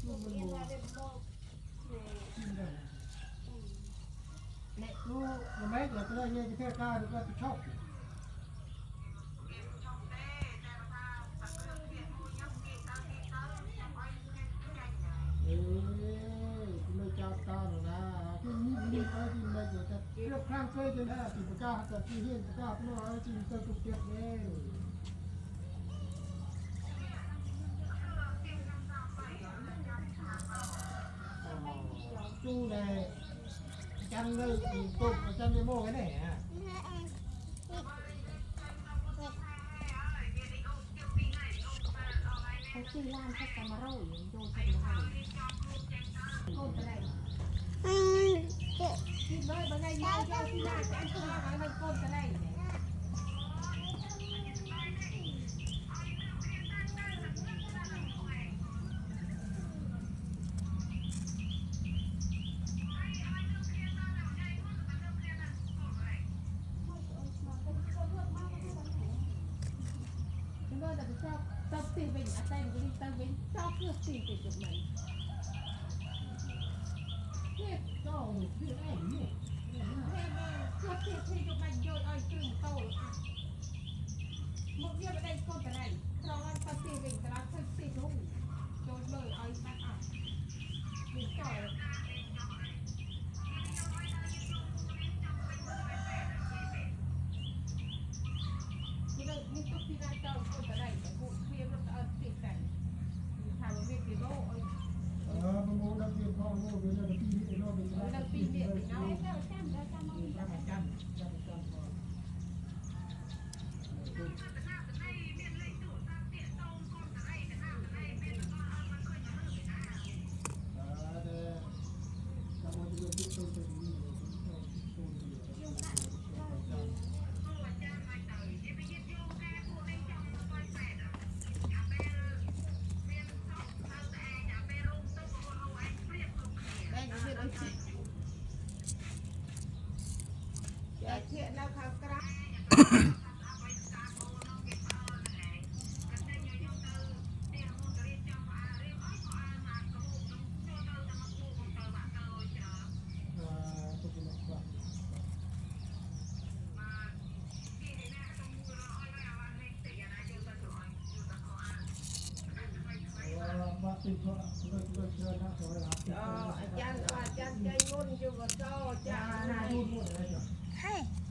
ลูกมันโบลูกมันไม่เกิดอะไรเงี้ยจะแค่กล้าดูก็จะชอบไม่จับตาหรอกนะที่นี่ไอ้ที่ไม่เกิดจะเรียบข้างเคยจะได้ที่ประกาศแต่ที่เห็นประกาศน้อยที่จะถูกเก็บเลยจูเลยจันเลยตุ๊กจันยังโม่กันไหนอ่ะเขาซื้อร้านเขาจะมาเล่าอย่างโยนใส่มาให้ต้นอะไรที่น้อยบางไงยาวเจ้าที่ร้านจะอันตรายอะไรมันต้นอะไรtập tiền mình ở đây mình đi tập mình cho được tiền để được mình thiệt đồ thiệt ảnh nhỉ cho thiệt thì được mình rồi ơi chừng tàu một việc ở đây con cái này cho anh tập tiền mình cái đó thật tiền đúng cho lời ơi bắt ảo mình cởiนี่เรานี่ต้องพิจารณาคนแต่ไหนแต่กูเพียงเราจะติดแต่ถามว่ามีกี่โลมันโม่แล้วเพียงพอโม่เป็นแล้วปีนี้เราเป็นเราปีเดียวเนาะเราจำอย่าเชื่อเราเขากระอาจารย์ใจงุ่นอยู่กับเจ้าอาจารย์